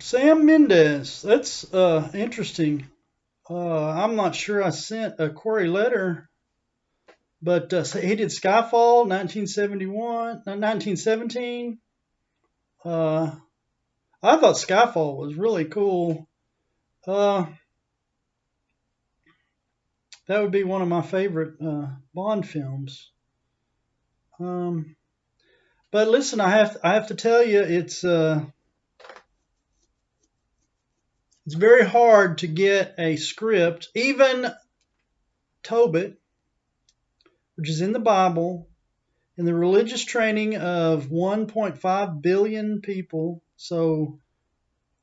Sam Mendez. That's interesting. I'm not sure I sent a query letter, but so he did Skyfall, 1971, 1917. Uh, I thought Skyfall was really cool. Uh, that would be one of my favorite Bond films. Um, but listen, I have to tell you, it's very hard to get a script, even Tobit, which is in the Bible, in the religious training of 1.5 billion people. So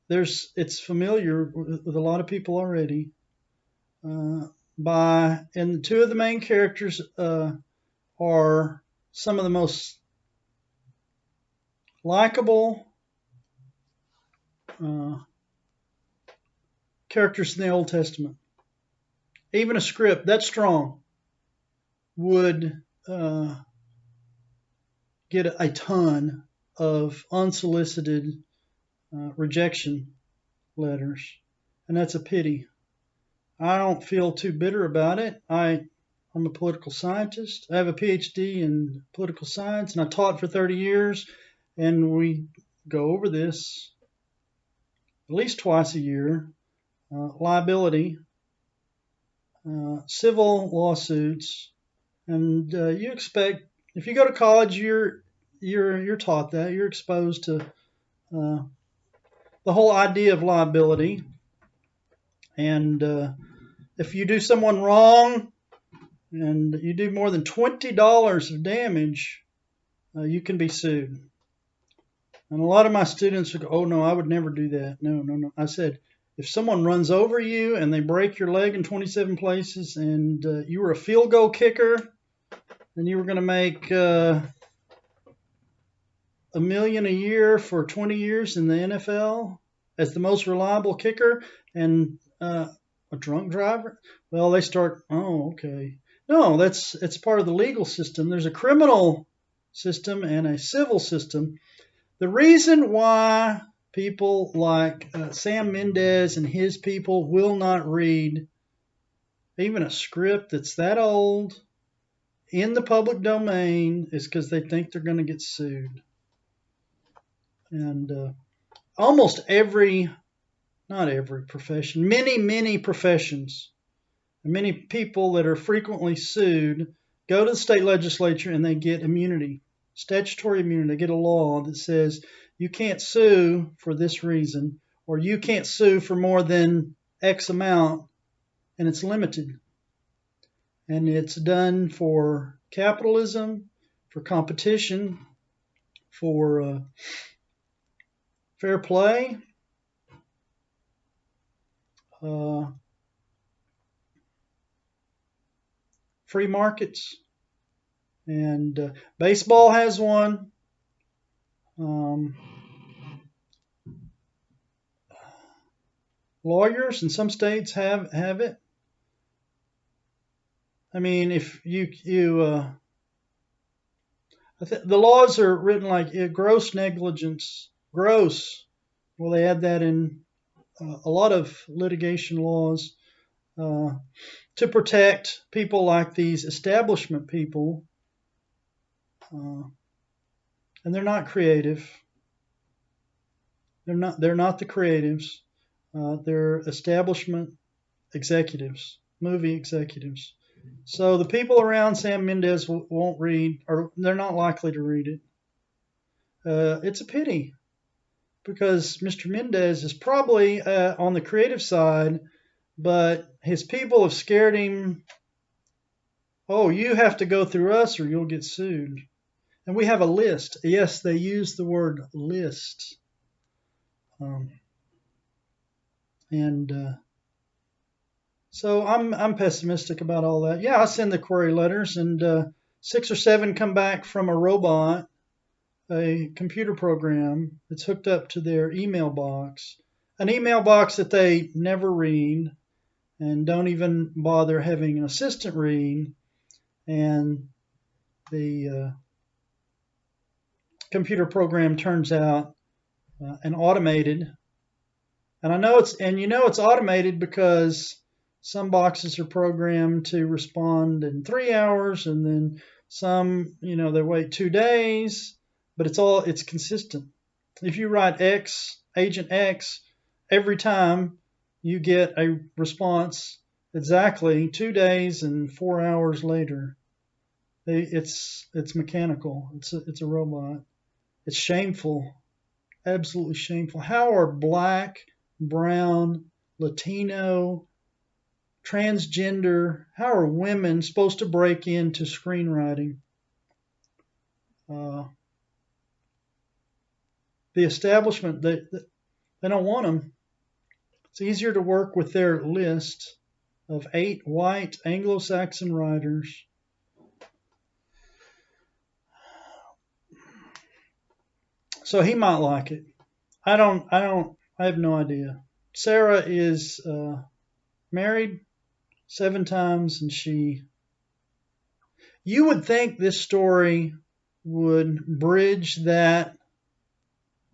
it's familiar with a lot of people already. And two of the main characters are some of the most likable uh, characters in the Old Testament. Even a script that strong would get a ton of unsolicited rejection letters, and that's a pity. I don't feel too bitter about it. I'm a political scientist. I have a PhD in political science, and I taught for 30 years. And we go over this at least twice a year. Liability, civil lawsuits, and you expect if you go to college, you're taught that you're exposed to uh, the whole idea of liability, and if you do someone wrong and you do more than $20 of damage, you can be sued. And a lot of my students would go, "Oh no, I would never do that." No, no, no. I said, if someone runs over you and they break your leg in 27 places, and you were a field goal kicker, and you were going to make $1 million a year for 20 years in the NFL as the most reliable kicker, and a drunk driver, well, they start. Oh, okay. No, it's part of the legal system. There's a criminal system and a civil system. The reason why people like Sam Mendez and his people will not read even a script that's that old in the public domain is because they think they're going to get sued. And almost every, not every profession, many professions, and many people that are frequently sued go to the state legislature and they get immunity, statutory immunity. They get a law that says you can't sue for this reason, or you can't sue for more than X amount, and it's limited. And it's done for capitalism, for competition, for fair play, uh, free markets. And baseball has one. Um, Lawyers in some states have it. I mean, if the laws are written like gross negligence, gross. Well, they add that in a lot of litigation laws uh, to protect people like these establishment people, uh, and they're not creative. They're not the creatives. They're establishment executives, movie executives. So the people around Sam Mendez won't read, or they're not likely to read it. It's a pity because Mr. Mendez is probably on the creative side, but his people have scared him. Oh, you have to go through us or you'll get sued. And we have a list. Yes, they use the word list. Um, and So I'm pessimistic about all that. Yeah, I send the query letters, and 6 or 7 come back from a robot, a computer program that's hooked up to their email box, an email box that they never read and don't even bother having an assistant read. And the computer program turns out an automated And I know it's automated because some boxes are programmed to respond in 3 hours, and then some, they wait 2 days, but it's consistent. If you write Agent X, every time you get a response exactly 2 days and 4 hours later. It's mechanical. It's a robot. It's shameful, absolutely shameful. How are black, brown, Latino, transgender, how are women supposed to break into screenwriting? The establishment, they don't want them. It's easier to work with their list of 8 white Anglo-Saxon writers. So he might like it. I have no idea. Sarah is married 7 times, and you would think this story would bridge that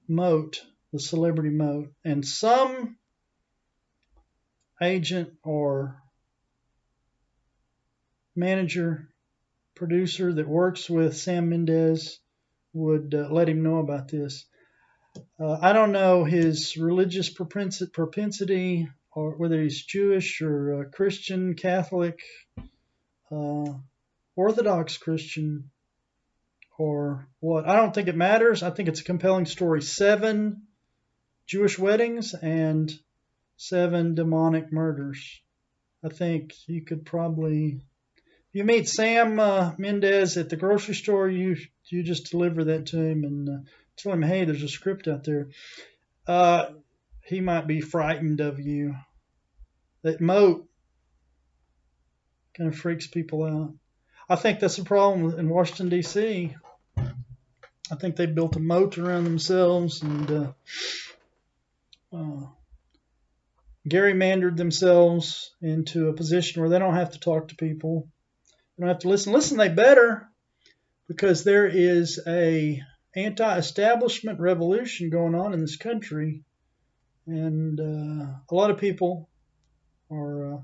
moat, the celebrity moat, and some agent or manager, producer that works with Sam Mendez would let him know about this. I don't know his religious propensity, or whether he's Jewish or Christian, Catholic, Orthodox Christian, or what. I don't think it matters. I think it's a compelling story. 7 Jewish weddings and 7 demonic murders. I think you could probably, if you meet Sam Mendez at the grocery store, you just deliver that to him and tell him, hey, there's a script out there. He might be frightened of you. That moat kind of freaks people out. I think that's the problem in Washington, D.C. I think they built a moat around themselves and gerrymandered themselves into a position where they don't have to talk to people. They don't have to listen. Listen, they better, because there is a anti-establishment revolution going on in this country, and a lot of people are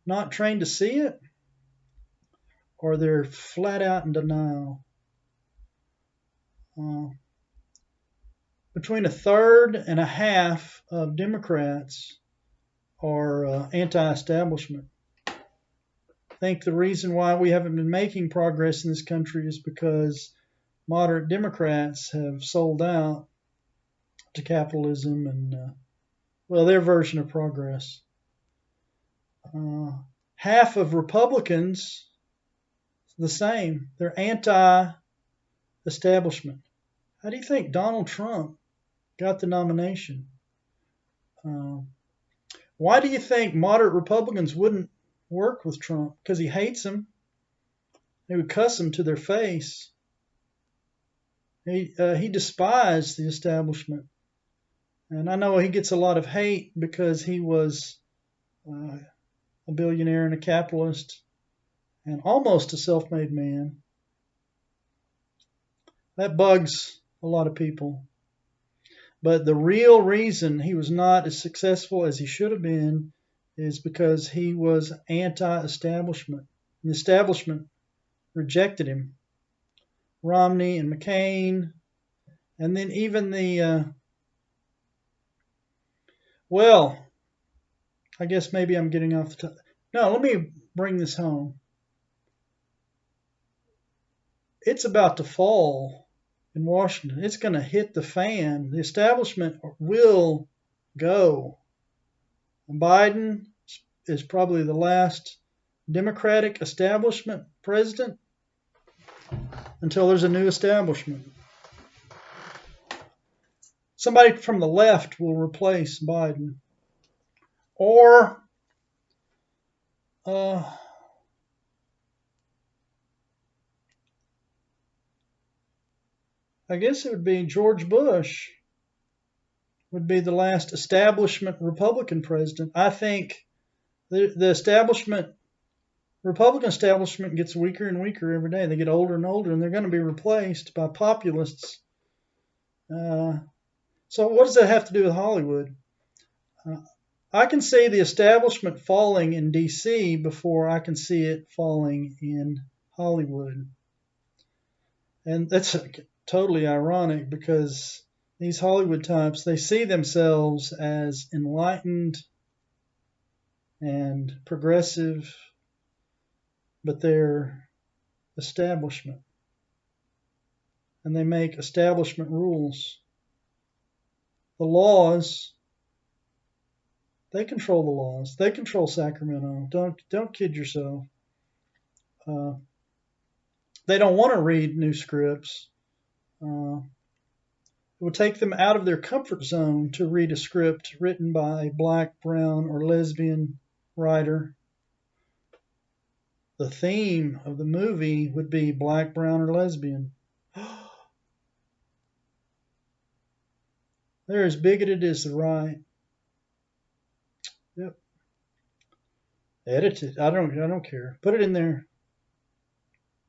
not trained to see it, or they're flat out in denial. Between a third and a half of Democrats are anti-establishment. I think the reason why we haven't been making progress in this country is because moderate Democrats have sold out to capitalism and, their version of progress. Half of Republicans, the same. They're anti-establishment. How do you think Donald Trump got the nomination? Why do you think moderate Republicans wouldn't work with Trump? Because he hates them. They would cuss him to their face. He despised the establishment. And I know he gets a lot of hate because he was a billionaire and a capitalist and almost a self-made man. That bugs a lot of people. But the real reason he was not as successful as he should have been is because he was anti-establishment. The establishment rejected him. Romney and McCain, and then even I guess maybe I'm getting off the top. No, let me bring this home. It's about to fall in Washington. It's going to hit the fan. The establishment will go. Biden is probably the last Democratic establishment president until there's a new establishment. Somebody from the left will replace Biden. Or I guess it would be George Bush would be the last establishment Republican president. I think the establishment, Republican establishment, gets weaker and weaker every day. They get older and older, and they're going to be replaced by populists. So what does that have to do with Hollywood? I can see the establishment falling in DC before I can see it falling in Hollywood. And that's totally ironic because these Hollywood types, they see themselves as enlightened and progressive, but they're establishment. And they make establishment rules. The laws, they control the laws. They control Sacramento. Don't kid yourself. They don't want to read new scripts. It would take them out of their comfort zone to read a script written by a black, brown, or lesbian writer. The theme of the movie would be black, brown, or lesbian. They're as bigoted as the right. Yep. Edit it. I don't care. Put it in there.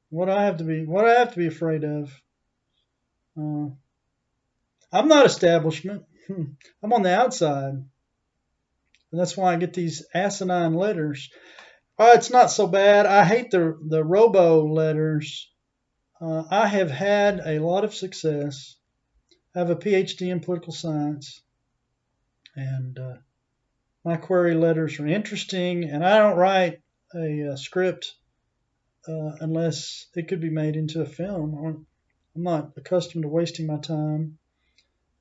What I have to be afraid of. I'm not establishment. I'm on the outside. And that's why I get these asinine letters. It's not so bad. I hate the robo letters. I have had a lot of success. I have a PhD in political science. And my query letters are interesting. And I don't write a script unless it could be made into a film. I'm not accustomed to wasting my time.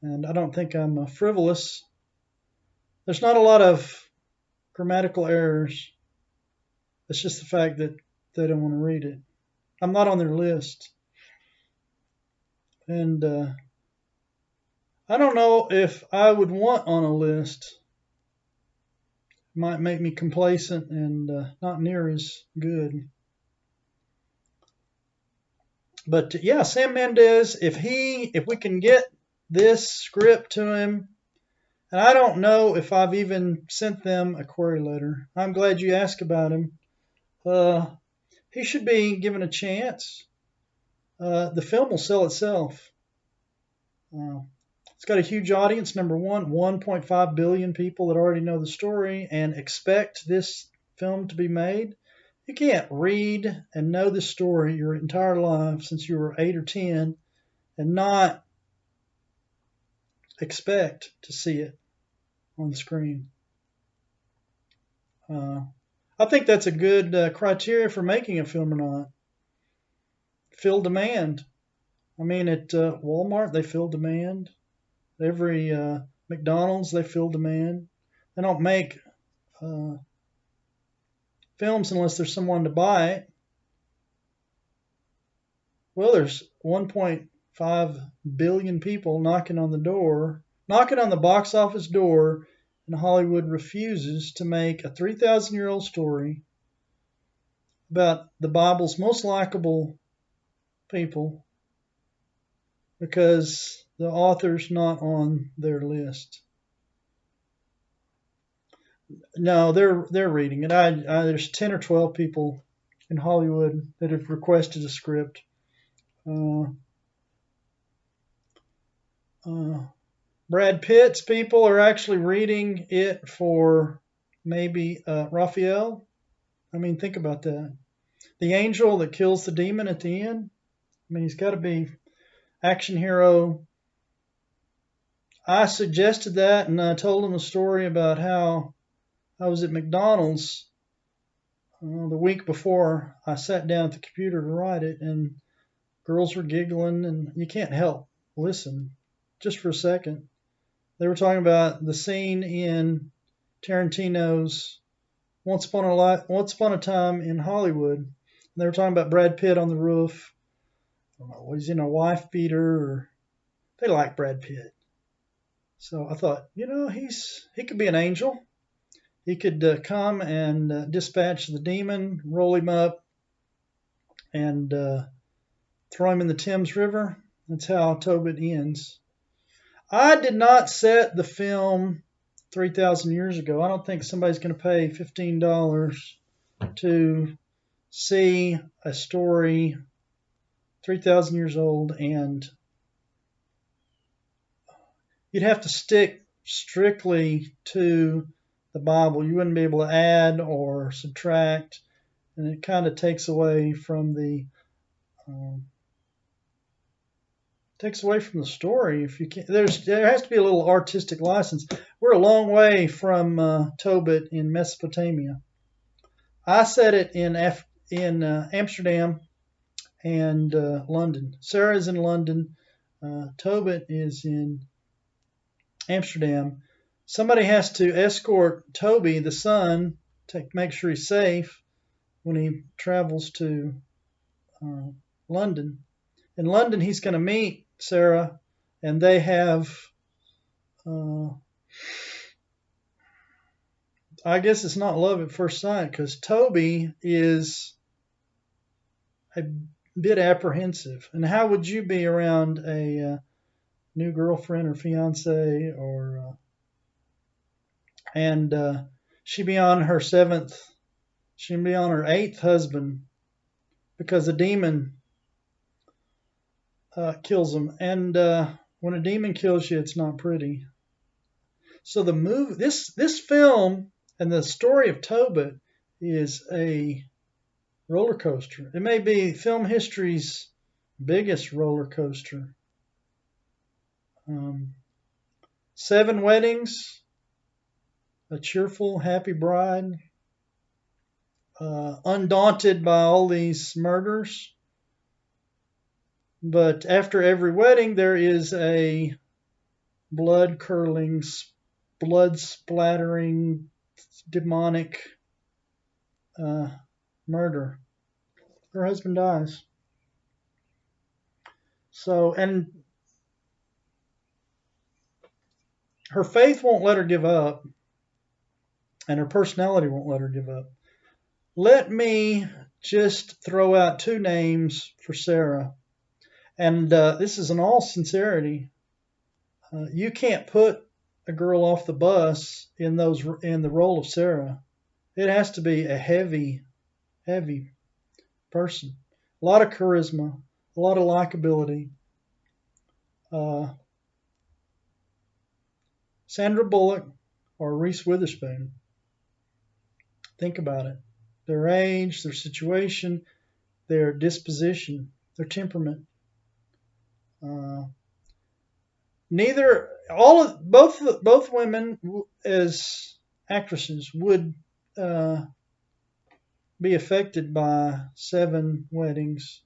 And I don't think I'm frivolous. There's not a lot of grammatical errors. It's just the fact that they don't want to read it. I'm not on their list. And I don't know if I would want on a list. It might make me complacent and not near as good. But yeah, Sam Mendez, if we can get this script to him, and I don't know if I've even sent them a query letter. I'm glad you asked about him. He should be given a chance. The film will sell itself. It's got a huge audience. Number one, 1.5 billion people that already know the story and expect this film to be made. You can't read and know the story your entire life since you were 8 or 10 and not expect to see it on the screen. I think that's a good criteria for making a film or not. Fill demand. I mean, at Walmart, they fill demand. Every McDonald's, they fill demand. They don't make films unless there's someone to buy it. Well, there's 1.5 billion people knocking on the box office door, and Hollywood refuses to make a 3,000-year-old story about the Bible's most likable people because the author's not on their list. No, they're reading it. There's 10 or 12 people in Hollywood that have requested a script. Brad Pitt's people are actually reading it for maybe Raphael. I mean, think about that. The angel that kills the demon at the end. I mean, he's got to be action hero. I suggested that, and I told him a story about how I was at McDonald's the week before I sat down at the computer to write it, and girls were giggling, and you can't help listen just for a second. They were talking about the scene in Tarantino's Once Upon a Time in Hollywood. And they were talking about Brad Pitt on the roof. I don't know, was he in a wife beater? Or they like Brad Pitt. So I thought, he could be an angel. He could come and dispatch the demon, roll him up, and throw him in the Thames River. That's how Tobit ends. I did not set the film 3,000 years ago. I don't think somebody's going to pay $15 to see a story 3,000 years old, and you'd have to stick strictly to the Bible. You wouldn't be able to add or subtract, and it kind of takes away from the story. If you can't, there has to be a little artistic license. We're a long way from Tobit in Mesopotamia. I set it in Amsterdam and London. Sarah's in London. Tobit is in Amsterdam. Somebody has to escort Toby, the son, to make sure he's safe when he travels to London. In London, he's going to meet Sarah, and they have, I guess it's not love at first sight, because Toby is a bit apprehensive. And how would you be around a new girlfriend or fiance, or and she'd be on her eighth husband, because a demon kills him. And when a demon kills you, it's not pretty. So this film and the story of Tobit is a roller coaster. It may be film history's biggest roller coaster. 7 weddings, a cheerful, happy bride, undaunted by all these murders. But after every wedding, there is a blood-curdling, blood-splattering, demonic murder. Her husband dies. So, and her faith won't let her give up, and her personality won't let her give up. Let me just throw out 2 names for Sarah. And this is in all sincerity. You can't put a girl off the bus in the role of Sarah. It has to be a heavy person. A lot of charisma, a lot of likability. Sandra Bullock or Reese Witherspoon. Think about it. Their age, their situation, their disposition, their temperament. Both women as actresses would be affected by 7 weddings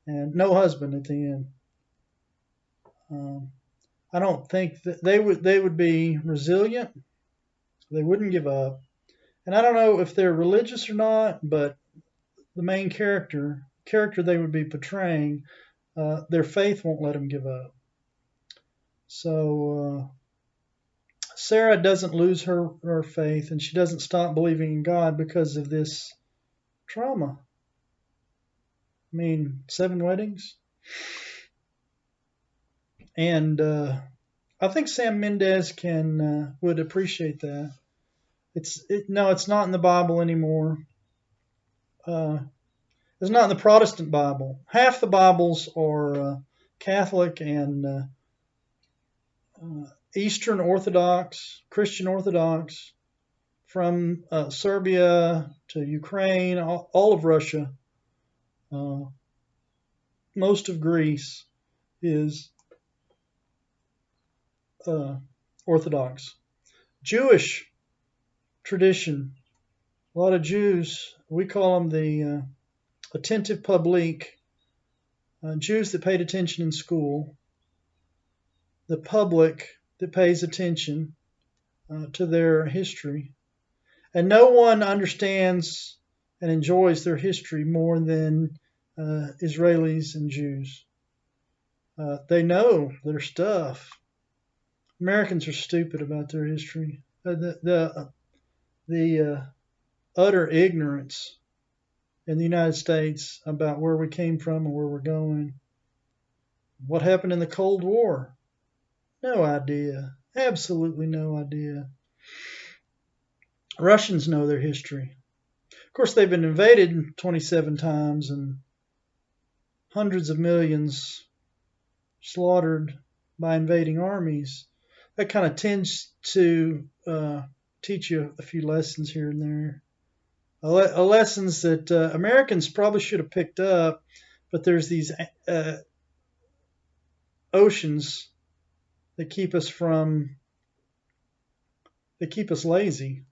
and no husband at the end. I don't think that they would be resilient. They wouldn't give up. And I don't know if they're religious or not, but the main character they would be portraying, their faith won't let them give up. So Sarah doesn't lose her faith, and she doesn't stop believing in God because of this trauma. I mean, 7 weddings. And I think Sam Mendez would appreciate that. It's not in the Bible anymore. It's not in the Protestant Bible. Half the Bibles are Catholic and Eastern Orthodox, Christian Orthodox, from Serbia to Ukraine, all of Russia, most of Greece is Orthodox. Jewish tradition, a lot of Jews, we call them the attentive public, Jews that paid attention in school, the public that pays attention to their history. And no one understands and enjoys their history more than Israelis and Jews. They know their stuff. Americans are stupid about their history. The utter ignorance in the United States about where we came from and where we're going. What happened in the Cold War? No idea. Absolutely no idea. Russians know their history. Of course, they've been invaded 27 times and hundreds of millions slaughtered by invading armies. that kind of tends to teach you a few lessons here and there. Lessons that Americans probably should have picked up, but there's these oceans that keep us lazy,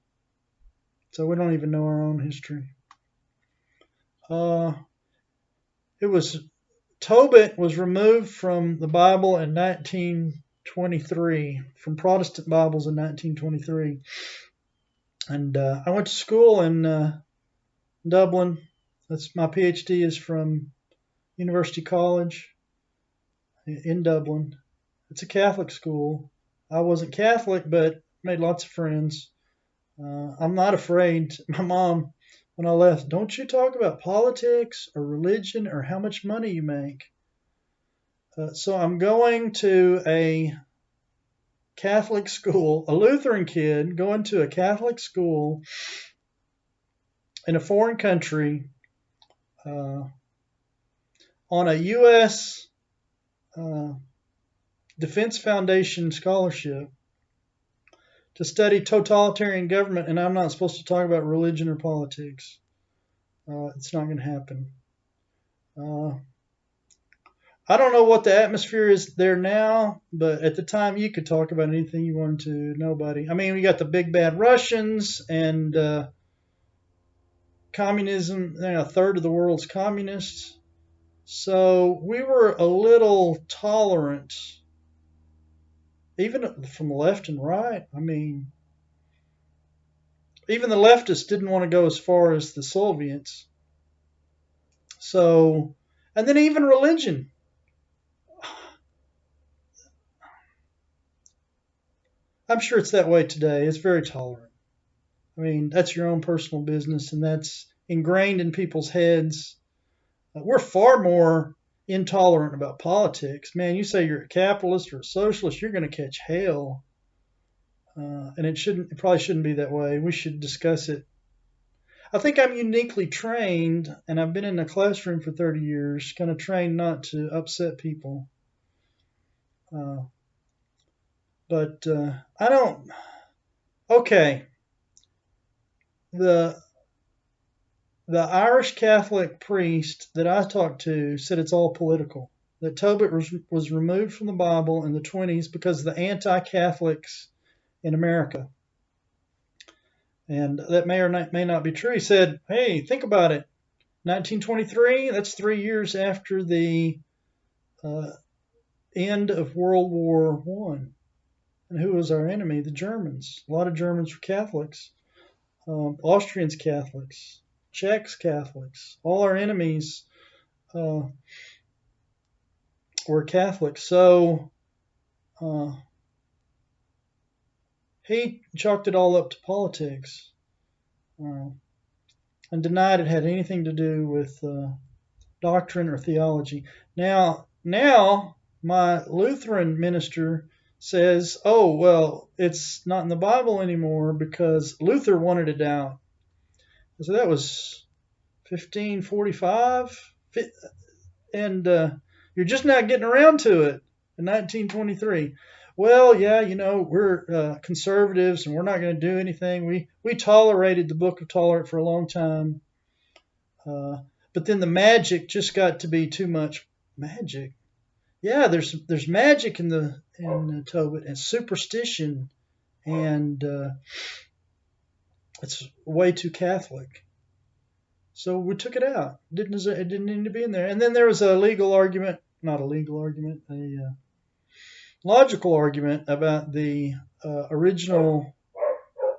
so we don't even know our own history. Tobit was removed from the Bible in 1923, from Protestant Bibles in 1923, and I went to school in Dublin. My PhD is from University College in Dublin. It's a Catholic school. I wasn't Catholic, but made lots of friends. I'm not afraid. My mom, when I left, don't you talk about politics or religion or how much money you make. So I'm going to a Catholic school, a Lutheran kid going to a Catholic school in a foreign country on a U.S. Defense Foundation scholarship to study totalitarian government, and I'm not supposed to talk about religion or politics. It's not going to happen. I don't know what the atmosphere is there now, but at the time you could talk about anything you wanted to. Nobody. I mean, we got the big bad Russians and communism. A third of the world's communists. So we were a little tolerant, even from left and right. I mean, even the leftists didn't want to go as far as the Soviets. So, and then even religion. I'm sure it's that way today. It's very tolerant. I mean, that's your own personal business, and that's ingrained in people's heads. We're far more intolerant about politics. Man, you say you're a capitalist or a socialist, you're going to catch hell. And it probably shouldn't be that way. We should discuss it. I think I'm uniquely trained, and I've been in a classroom for 30 years, kind of trained not to upset people. But I don't. Okay. The Irish Catholic priest that I talked to said it's all political. That Tobit was removed from the Bible in the 1920s because of the anti-Catholics in America. And that may or may not be true. He said, hey, think about it. 1923, that's 3 years after the end of World War I. And who was our enemy? The Germans. A lot of Germans were Catholics. Austrians Catholics. Czechs Catholics. All our enemies were Catholics. So he chalked it all up to politics and denied it had anything to do with doctrine or theology. Now my Lutheran minister says, oh, well, it's not in the Bible anymore because Luther wanted it out. So that was 1545, and you're just now getting around to it in 1923. Well, yeah, we're conservatives and we're not going to do anything. We tolerated the Book of Tobit for a long time, but then the magic just got to be too much magic. Yeah, there's magic in Tobit and superstition, and it's way too Catholic. So we took it out. It didn't need to be in there. And then there was a logical argument about the original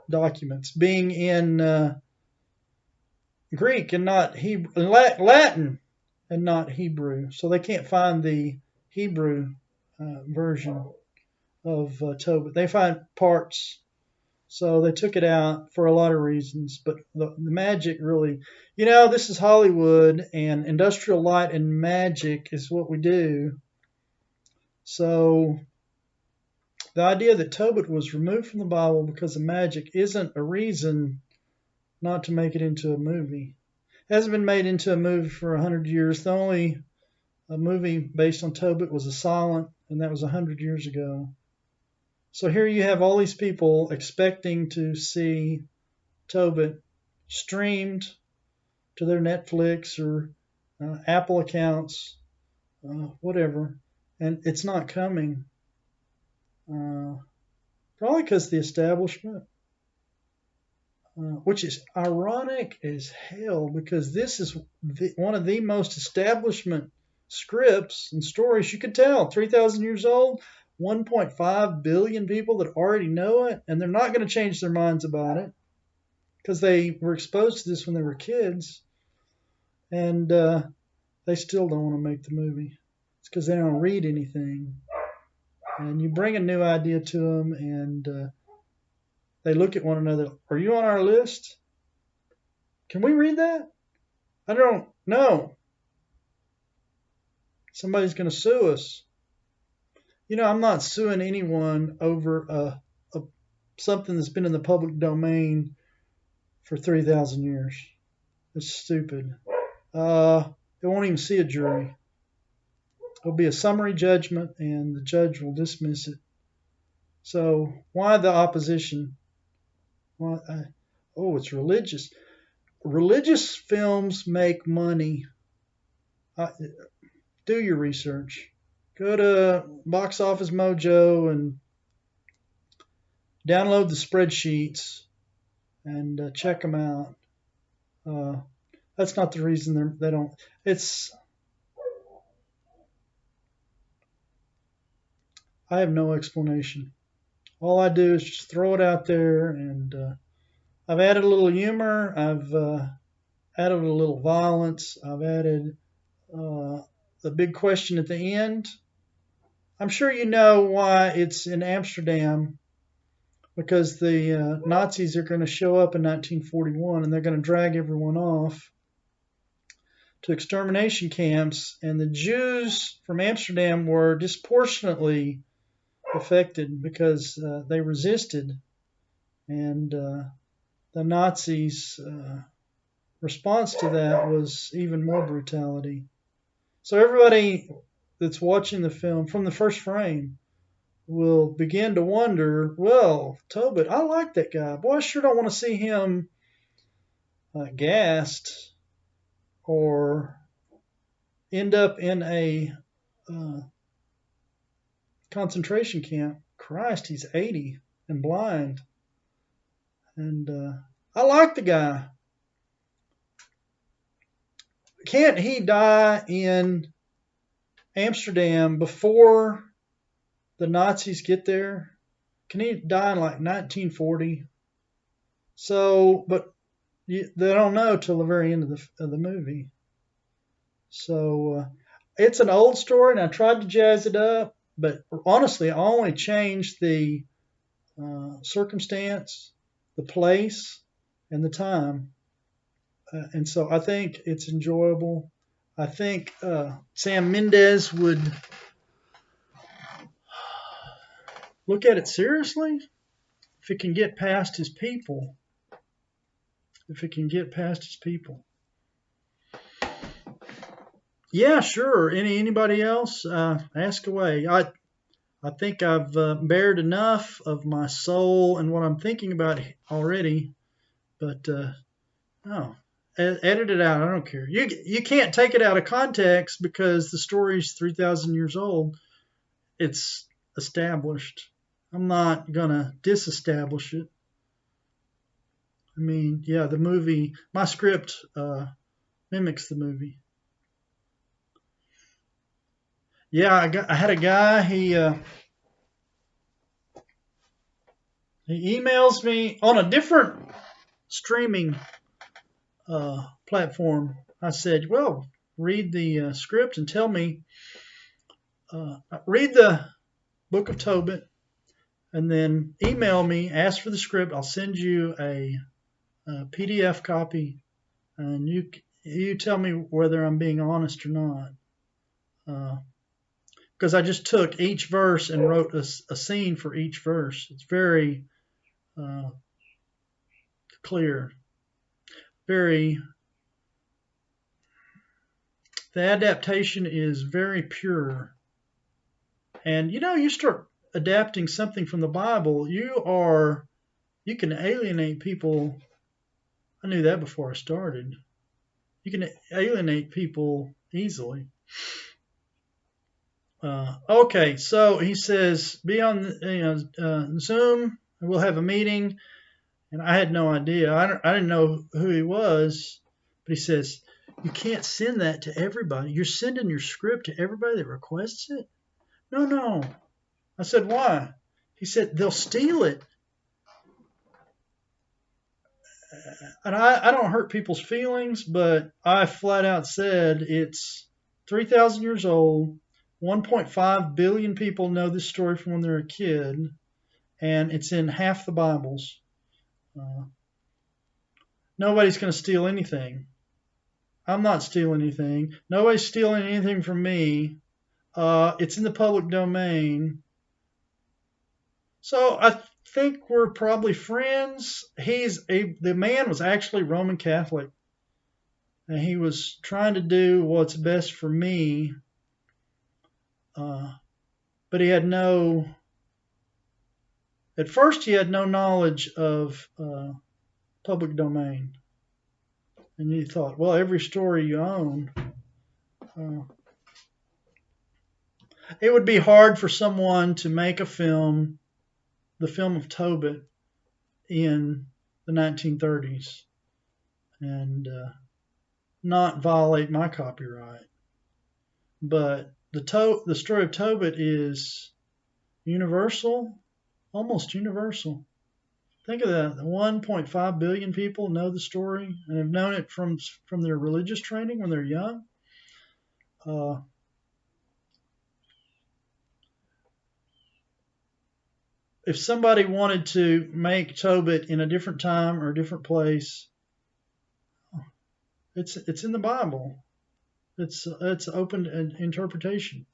documents being in Greek and not Hebrew, Latin and not Hebrew. So they can't find the Hebrew version of Tobit. They find parts. So they took it out for a lot of reasons. But the magic really, this is Hollywood, and industrial light and magic is what we do. So the idea that Tobit was removed from the Bible because of magic isn't a reason not to make it into a movie. It hasn't been made into a movie for 100 years. The only movie based on Tobit was A Silent, and that was 100 years ago. So here you have all these people expecting to see Tobit streamed to their Netflix or Apple accounts, whatever, and it's not coming. Probably because the establishment, which is ironic as hell, because this is one of the most establishment scripts and stories you could tell. 3,000 years old, 1.5 billion people that already know it, and they're not going to change their minds about it because they were exposed to this when they were kids, and they still don't want to make the movie. It's because they don't read anything. And you bring a new idea to them, and they look at one another. Are you on our list? Can we read that? I don't know. Somebody's going to sue us. You know, I'm not suing anyone over something that's been in the public domain for 3,000 years. It's stupid. They won't even see a jury. It'll be a summary judgment, and the judge will dismiss it. So why the opposition? Why, it's religious. Religious films make money. Do your research. Go to Box Office Mojo and download the spreadsheets and check them out. That's not the reason they don't. I have no explanation. All I do is just throw it out there, and I've added a little humor. I've added a little violence. I've added the big question at the end. I'm sure you know why it's in Amsterdam, because the Nazis are going to show up in 1941, and they're going to drag everyone off to extermination camps, and the Jews from Amsterdam were disproportionately affected because they resisted, and the Nazis' response to that was even more brutality. So everybody that's watching the film from the first frame will begin to wonder, well, Tobit, I like that guy. Boy, I sure don't want to see him gassed or end up in a concentration camp. Christ, he's 80 and blind. And I like the guy. Can't he die in Amsterdam before the Nazis get there? Can he die in like 1940? So, but they don't know till the very end of the movie. So it's an old story, and I tried to jazz it up, but honestly, I only changed the circumstance, the place, and the time. And so I think it's enjoyable. I think Sam Mendez would look at it seriously if it can get past his people. Yeah, sure. Anybody else? Ask away. I think I've bared enough of my soul and what I'm thinking about already. But no, edit it out. I don't care. You can't take it out of context because the story's 3,000 years old. It's established. I'm not gonna disestablish it. I mean, yeah, the movie, my script mimics the movie. Yeah, I had a guy. He emails me on a different streaming platform. I said, well, read the script and tell me. Read the Book of Tobit, and then email me. Ask for the script. I'll send you a PDF copy, and you tell me whether I'm being honest or not. Because I just took each verse and wrote a scene for each verse. It's very clear. The adaptation is very pure. And you start adapting something from the Bible, you can alienate people. I knew that before I started. You can alienate people easily. Okay, so he says, be on Zoom. We'll have a meeting. And I had no idea. I didn't know who he was. But he says, you can't send that to everybody. You're sending your script to everybody that requests it? No. I said, why? He said, they'll steal it. And I don't hurt people's feelings, but I flat out said it's 3,000 years old. 1.5 billion people know this story from when they're a kid, and it's in half the Bibles. Nobody's going to steal anything. I'm not stealing anything. Nobody's stealing anything from me. It's in the public domain. So I think we're probably friends. The man was actually Roman Catholic, and he was trying to do what's best for me. But at first he had no knowledge of public domain. And he thought, well, every story you own. It would be hard for someone to make a film, the film of Tobit, in the 1930s and not violate my copyright. But the story of Tobit is universal, almost universal. Think of that. 1.5 billion people know the story and have known it from their religious training when they're young. If somebody wanted to make Tobit in a different time or a different place, it's in the Bible. It's open interpretation.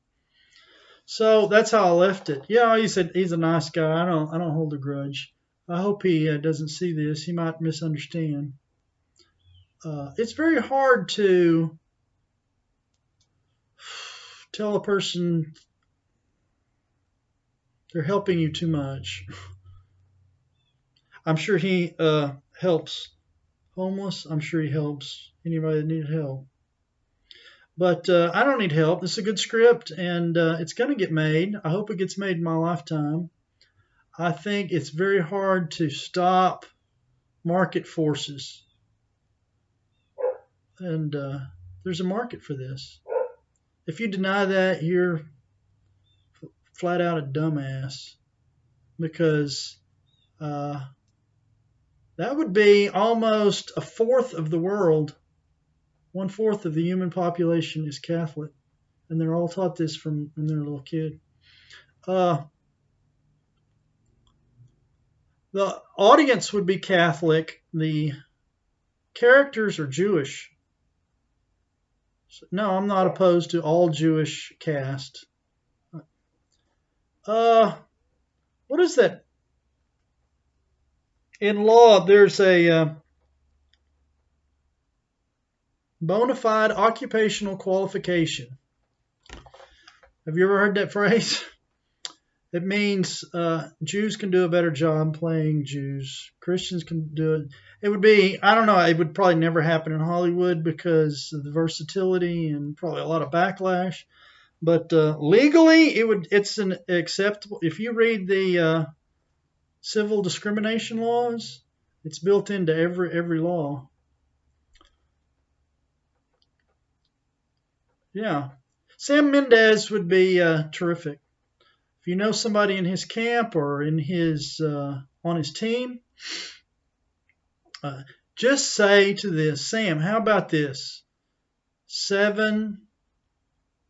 So that's how I left it. Yeah, he said he's a nice guy. I don't hold a grudge. I hope he doesn't see this. He might misunderstand. It's very hard to tell a person they're helping you too much. I'm sure he helps homeless. I'm sure he helps anybody that needs help. But I don't need help. This is a good script, and it's going to get made. I hope it gets made in my lifetime. I think it's very hard to stop market forces. And there's a market for this. If you deny that, you're flat out a dumbass. Because that would be almost a fourth of the world. 1/4 of the human population is Catholic. And they're all taught this from when they're a little kid. The audience would be Catholic. The characters are Jewish. So, no, I'm not opposed to all Jewish cast. What is that? In law, there's a bona fide occupational qualification. Have you ever heard that phrase? It means Jews can do a better job playing Jews. Christians can do it. It would be, I don't know, it would probably never happen in Hollywood because of the versatility and probably a lot of backlash. But legally, it's an acceptable. If you read the civil discrimination laws, it's built into every law. Yeah. Sam Mendez would be terrific. If you know somebody in his camp or in his on his team, just say to this, Sam, how about this? 7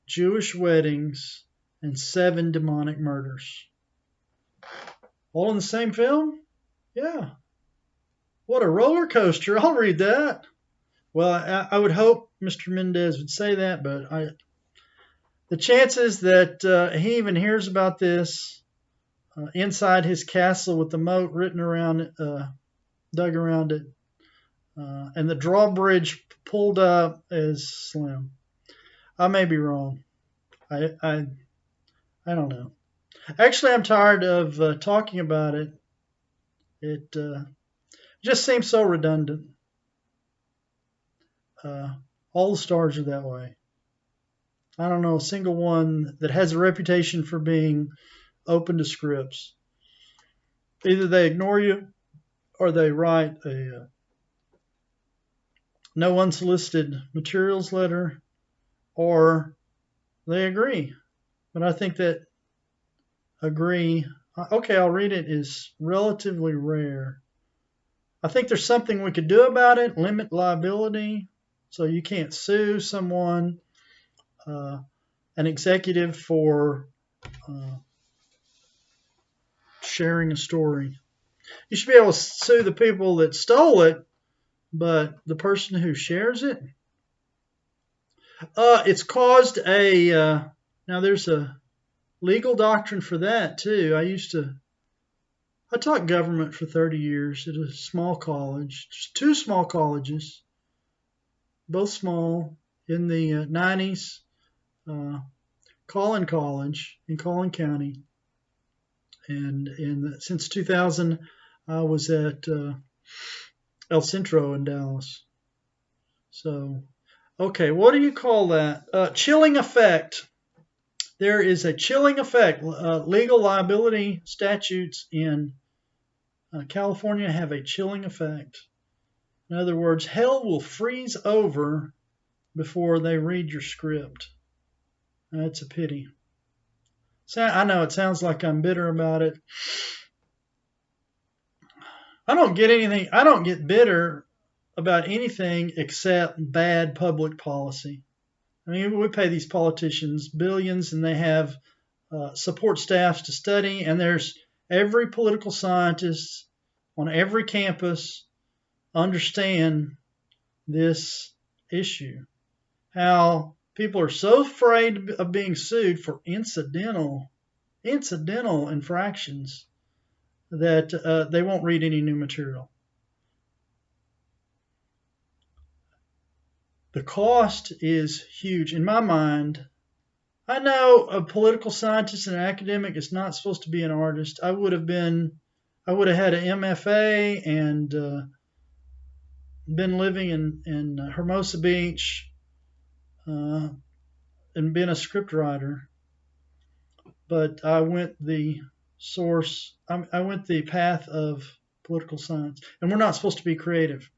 Jewish weddings and 7 demonic murders. All in the same film? Yeah. What a roller coaster. I'll read that. Well, I would hope Mr. Mendez would say that, but the chances that he even hears about this inside his castle with the moat written around it, dug around it, and the drawbridge pulled up is slim. I may be wrong. I don't know. Actually, I'm tired of talking about it. It just seems so redundant. Uh, all the stars are that way. I don't know a single one that has a reputation for being open to scripts. Either they ignore you or they write a no unsolicited materials letter, or they agree. But I think that agree, okay, I'll read it, is relatively rare. I think there's something we could do about it, limit liability, so you can't sue someone, an executive, for uh, sharing a story. You should be able to sue the people that stole it, but the person who shares it, it's caused a. Now there's a legal doctrine for that too. I taught government for 30 years at a small college, just two small colleges, both small, in the 90s. Collin College in Collin County, and since 2000, I was at El Centro in Dallas. So, okay, what do you call that? Chilling effect. There is a chilling effect. Legal liability statutes in California have a chilling effect. In other words, hell will freeze over before they read your script. That's a pity. So I know it sounds like I'm bitter about it. I don't get bitter about anything except bad public policy. I mean, we pay these politicians billions, and they have support staffs to study, and there's every political scientist on every campus understand this issue. How people are so afraid of being sued for incidental infractions that they won't read any new material. The cost is huge. In my mind, I know a political scientist and an academic is not supposed to be an artist. I would have had an MFA and been living in Hermosa Beach and been a scriptwriter. But I went the path of political science, and we're not supposed to be creative.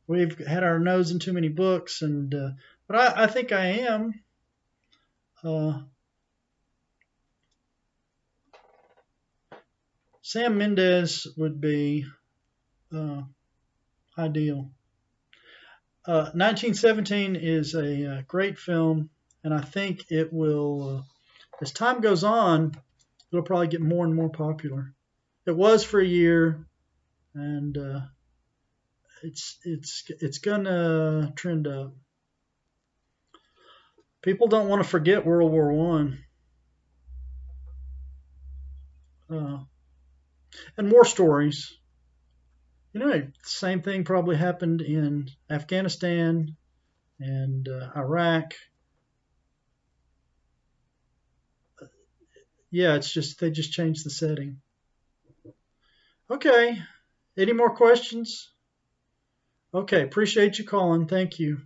We've had our nose in too many books, but I think I am. Sam Mendez would be ideal. 1917 is a great film, and I think it will, as time goes on, it'll probably get more and more popular. It was for a year, and it's gonna trend up. People don't want to forget World War One, and war stories. You know, the same thing probably happened in Afghanistan and Iraq. Yeah, it's just they just changed the setting. Okay, any more questions? Okay, appreciate you calling. Thank you.